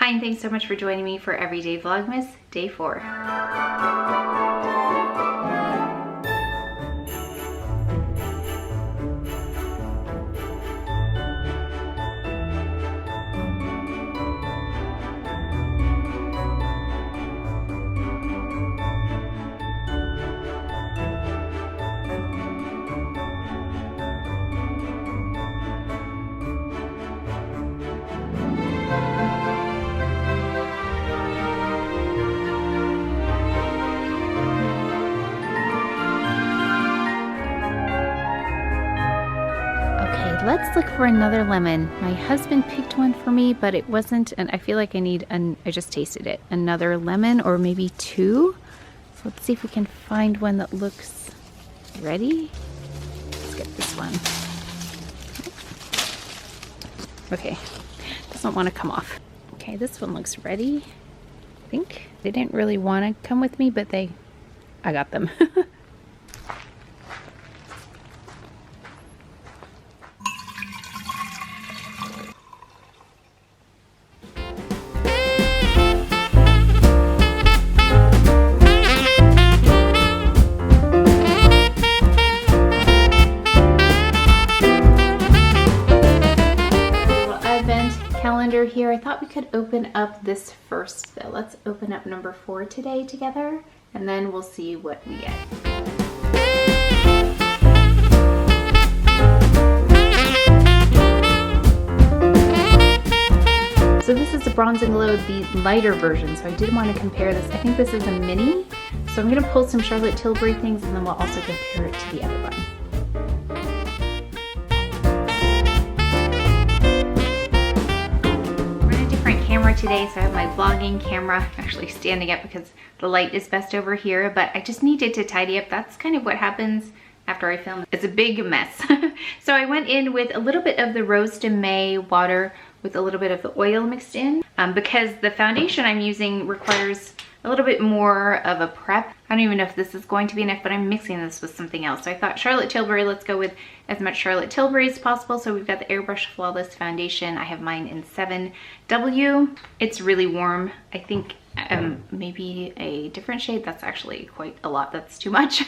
Hi, and thanks so much for joining me for Everyday Vlogmas, Day 4. Let's look for another lemon. My husband picked one for me, but it wasn't, and I feel like I need, I just tasted it, another lemon or maybe two. So let's see if we can find one that looks ready. Let's get this one. Okay, doesn't want to come off. Okay, this one looks ready, I think. They didn't really want to come with me, but I got them. Here, I thought we could open up this first though. Let's open up number 4 today together, and then we'll see what we get. So this is the Bronze and Glow, the lighter version, so I did want to compare this. I think this is a mini, so I'm going to pull some Charlotte Tilbury things, and then we'll also compare it to the other one. Today, so I have my vlogging camera actually standing up because the light is best over here, but I just needed to tidy up. That's kind of what happens after I film. It's a big mess. So I went in with a little bit of the Rose de May water with a little bit of the oil mixed in because the foundation I'm using requires a little bit more of a prep. I don't even know if this is going to be enough, but I'm mixing this with something else. So I thought Charlotte Tilbury, let's go with as much Charlotte Tilbury as possible. So we've got the Airbrush Flawless Foundation. I have mine in 7W. It's really warm. I think maybe a different shade. That's actually quite a lot. That's too much.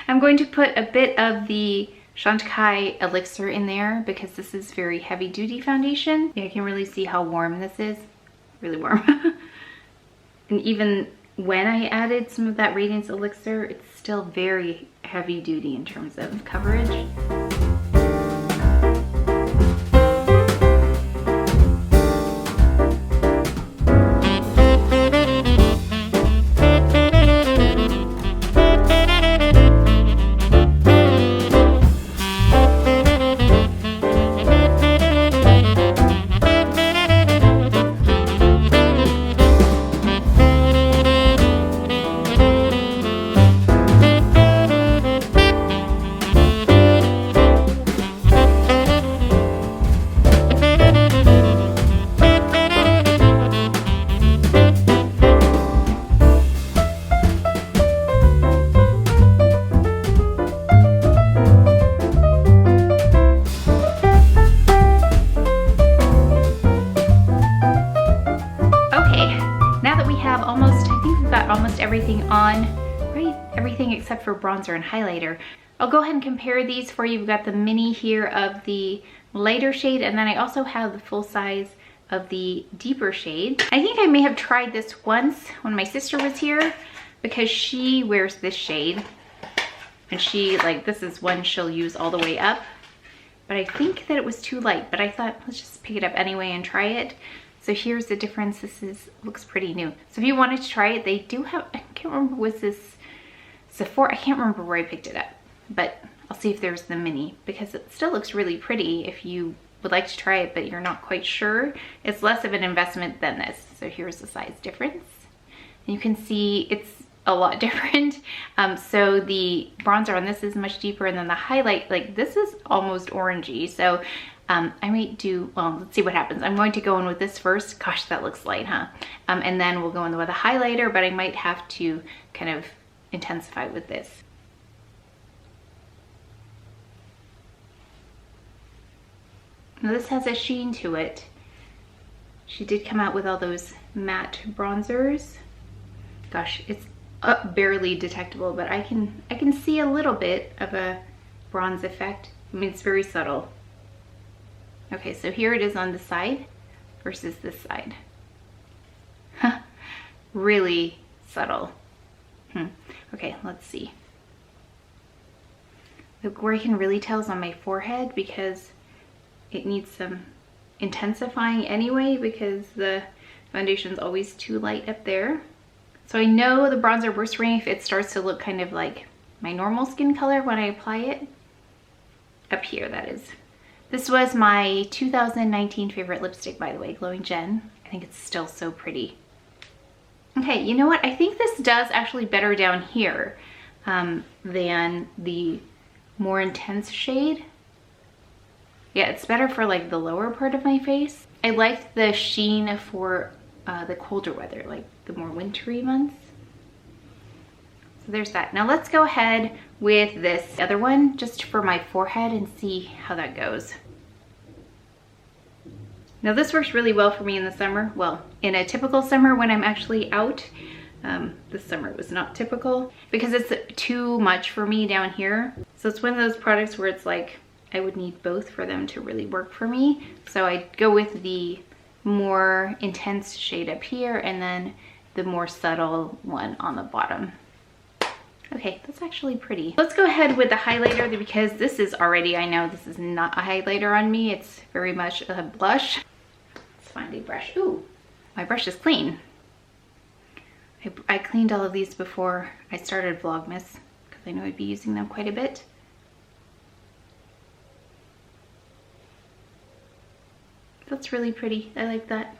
I'm going to put a bit of the Chantecaille Elixir in there because this is very heavy duty foundation. Yeah, I can really see how warm this is. Really warm. And even when I added some of that Radiance Elixir, it's still very heavy duty in terms of coverage. Everything on, right? Everything except for bronzer and highlighter. I'll go ahead and compare these for you. We've got the mini here of the lighter shade, and then I also have the full size of the deeper shade. I think I may have tried this once when my sister was here because she wears this shade and she, like, this is one she'll use all the way up, but I think that it was too light, but I thought let's just pick it up anyway and try it. So here's the difference. This looks pretty new. So if you wanted to try it, they do have, I can't remember, was this Sephora? I can't remember where I picked it up, but I'll see if there's the mini because it still looks really pretty if you would like to try it, but you're not quite sure. It's less of an investment than this. So here's the size difference. And you can see it's a lot different. So the bronzer on this is much deeper, and then the highlight, like this is almost orangey. So I might do, well, let's see what happens. I'm going to go in with this first. Gosh, that looks light, huh? And then we'll go in with a highlighter, but I might have to kind of intensify with this. Now this has a sheen to it. She did come out with all those matte bronzers. Gosh, it's barely detectable, but I can see a little bit of a bronze effect. I mean, it's very subtle. Okay, so here it is on the side versus this side. Really subtle. Okay, let's see. Look, where I can really tell is on my forehead because it needs some intensifying anyway because the foundation's always too light up there. So I know the bronzer works for me if it starts to look kind of like my normal skin color when I apply it. Up here, that is. This was my 2019 favorite lipstick, by the way, Glowing Jen. I think it's still so pretty. Okay, you know what? I think this does actually better down here than the more intense shade. Yeah, it's better for like the lower part of my face. I like the sheen for the colder weather, like the more wintry months. So there's that. Now let's go ahead with this other one just for my forehead and see how that goes. Now this works really well for me in the summer. Well, in a typical summer when I'm actually out. This summer it was not typical because it's too much for me down here. So it's one of those products where it's like I would need both for them to really work for me. So I go with the more intense shade up here and then the more subtle one on the bottom. Okay, that's actually pretty. Let's go ahead with the highlighter because this is already, I know this is not a highlighter on me. It's very much a blush. Let's find a brush. Ooh, my brush is clean. I cleaned all of these before I started Vlogmas because I know I'd be using them quite a bit. That's really pretty. I like that.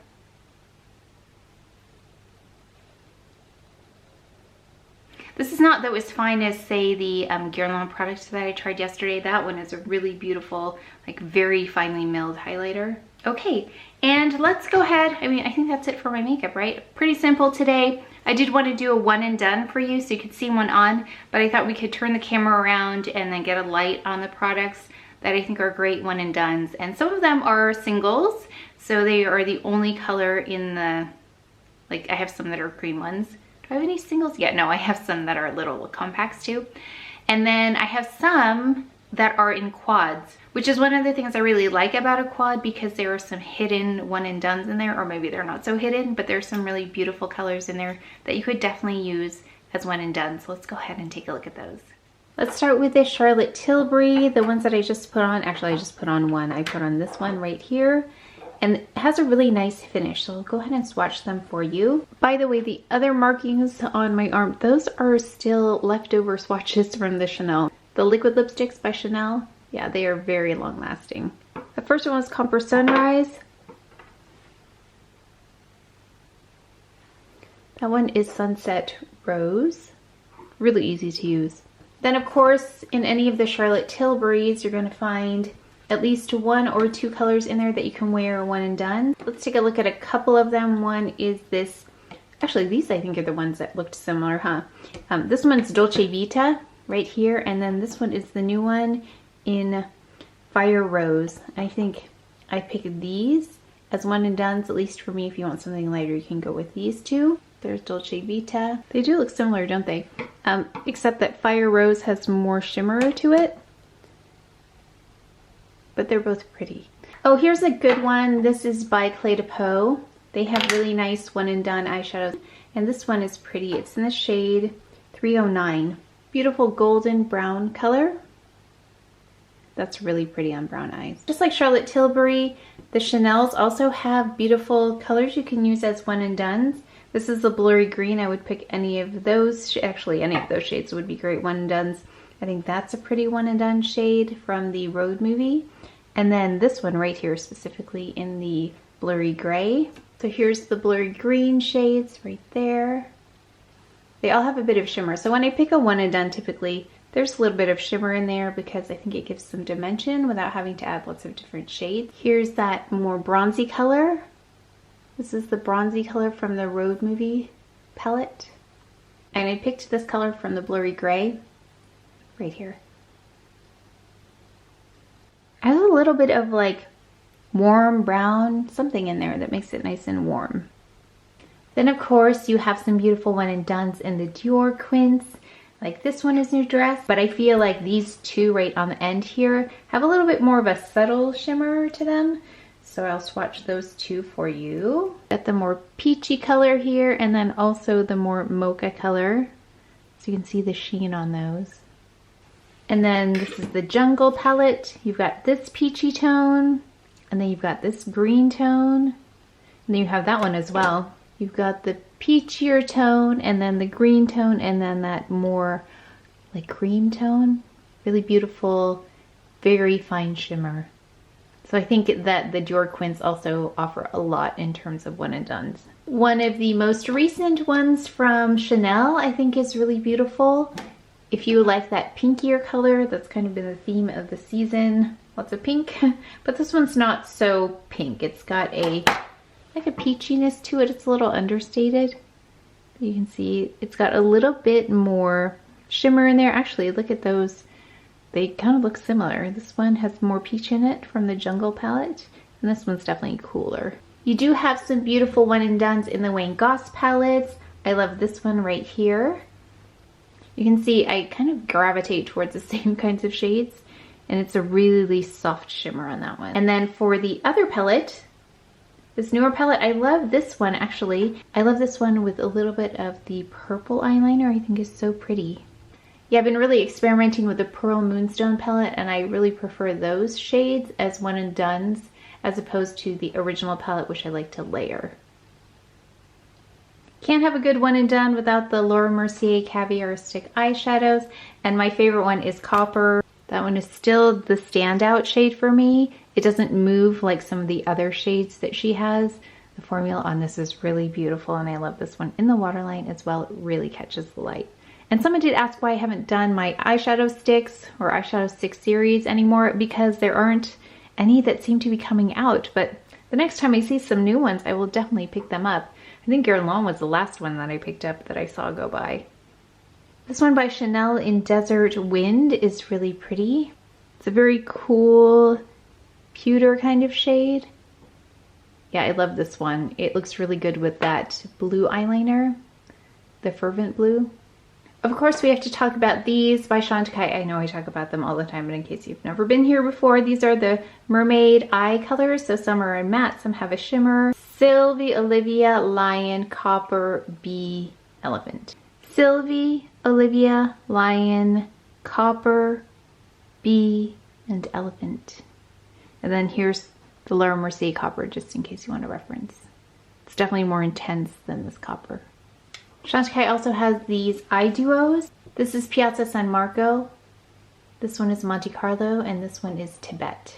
This is not though as fine as say the GRWM product that I tried yesterday. That one is a really beautiful, like very finely milled highlighter. Okay, and let's go ahead. I mean, I think that's it for my makeup, right? Pretty simple today. I did want to do a one and done for you so you could see one on, but I thought we could turn the camera around and then get a light on the products that I think are great one and dones. And some of them are singles, so they are the only color in the, like I have some that are green ones. Do I have any singles? Yeah, no, I have some that are little compacts too. And then I have some that are in quads, which is one of the things I really like about a quad because there are some hidden one and dones in there, or maybe they're not so hidden, but there's some really beautiful colors in there that you could definitely use as one and done. So let's go ahead and take a look at those. Let's start with this Charlotte Tilbury, the ones that I just put on. Actually, I just put on one. I put on this one right here. And it has a really nice finish, so I'll go ahead and swatch them for you. By the way, the other markings on my arm, those are still leftover swatches from the Chanel. The liquid lipsticks by Chanel, yeah, they are very long lasting. The first one was Comfort Sunrise. That one is Sunset Rose. Really easy to use. Then of course, in any of the Charlotte Tilburys, you're gonna find at least one or two colors in there that you can wear one and done. Let's take a look at a couple of them. One is this, actually these I think are the ones that looked similar, huh? This one's Dolce Vita right here, and then this one is the new one in Fire Rose. I think I picked these as one and dones, at least for me. If you want something lighter, you can go with these two. There's Dolce Vita. They do look similar, don't they? Except that Fire Rose has more shimmer to it. But they're both pretty. Oh, here's a good one. This is by Clé de Peau. They have really nice one and done eyeshadows. And this one is pretty. It's in the shade 309. Beautiful golden brown color. That's really pretty on brown eyes. Just like Charlotte Tilbury, the Chanels also have beautiful colors you can use as one and dones. This is the blurry green. I would pick any of those. Actually, any of those shades would be great one and dones. I think that's a pretty one and done shade from the Road movie. And then this one right here specifically in the blurry gray. So here's the blurry green shades right there. They all have a bit of shimmer. So when I pick a one and done, typically there's a little bit of shimmer in there because I think it gives some dimension without having to add lots of different shades. Here's that more bronzy color. This is the bronzy color from the Road movie palette. And I picked this color from the blurry gray right here. It has a little bit of like warm brown, something in there that makes it nice and warm. Then of course you have some beautiful one and dones in the Dior Quince. Like this one is new dress, but I feel like these two right on the end here have a little bit more of a subtle shimmer to them. So I'll swatch those two for you. Got the more peachy color here and then also the more mocha color. So you can see the sheen on those. And then this is the Jungle palette. You've got this peachy tone and then you've got this green tone. And then you have that one as well. You've got the peachier tone and then the green tone and then that more like cream tone. Really beautiful, very fine shimmer. So I think that the Dior Quince also offer a lot in terms of one and dones. One of the most recent ones from Chanel I think is really beautiful. If you like that pinkier color, that's kind of been the theme of the season. Lots of pink, but this one's not so pink. It's got like a peachiness to it. It's a little understated. You can see it's got a little bit more shimmer in there. Actually, look at those. They kind of look similar. This one has more peach in it from the Jungle palette, and this one's definitely cooler. You do have some beautiful one and dones in the Wayne Goss palettes. I love this one right here. You can see I kind of gravitate towards the same kinds of shades, and it's a really soft shimmer on that one. And then for the other palette, this newer palette, I love this one actually. I love this one with a little bit of the purple eyeliner. I think is so pretty. Yeah, I've been really experimenting with the Pearl Moonstone palette and I really prefer those shades as one and dones as opposed to the original palette, which I like to layer. Can't have a good one and done without the Laura Mercier Caviar Stick eyeshadows, and my favorite one is Copper. That one is still the standout shade for me. It doesn't move like some of the other shades that she has. The formula on this is really beautiful and I love this one in the waterline as well. It really catches the light. And someone did ask why I haven't done my eyeshadow sticks or eyeshadow stick series anymore, because there aren't any that seem to be coming out. But the next time I see some new ones, I will definitely pick them up. I think Guerlain was the last one that I picked up that I saw go by. This one by Chanel in Desert Wind is really pretty. It's a very cool pewter kind of shade. Yeah, I love this one. It looks really good with that blue eyeliner, the Fervent Blue. Of course, we have to talk about these by Chantecaille. I know I talk about them all the time, but in case you've never been here before, these are the Mermaid Eye colors. So some are in matte, some have a shimmer. Sylvie, Olivia, Lion, Copper, Bee, Elephant. Sylvie, Olivia, Lion, Copper, Bee, and Elephant. And then here's the Laura Mercier Copper, just in case you want a reference. It's definitely more intense than this Copper. Chantecaille also has these eye duos. This is Piazza San Marco. This one is Monte Carlo, and this one is Tibet.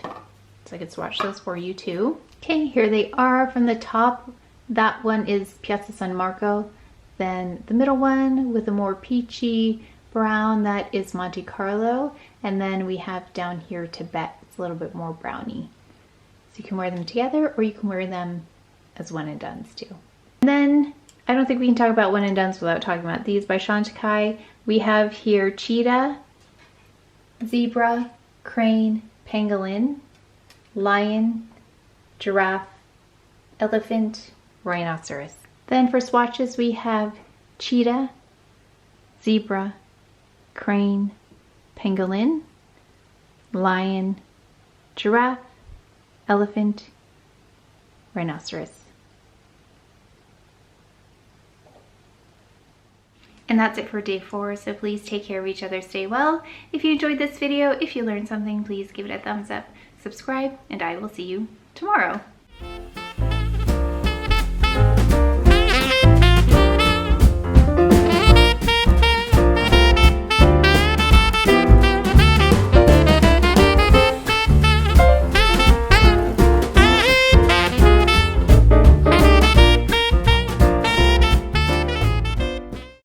So I could swatch those for you too. Okay, here they are from the top. That one is Piazza San Marco. Then the middle one with a more peachy brown, that is Monte Carlo. And then we have down here Tibet. It's a little bit more browny. So you can wear them together or you can wear them as one and dones too. And then I don't think we can talk about one and dones without talking about these by Chantecaille. We have here Cheetah, Zebra, Crane, Pangolin, Lion, Giraffe, Elephant, Rhinoceros. Then for swatches we have Cheetah, Zebra, Crane, Pangolin, Lion, Giraffe, Elephant, Rhinoceros. And that's it for day 4, so please take care of each other, stay well. If you enjoyed this video, if you learned something, please give it a thumbs up, subscribe, and I will see you tomorrow.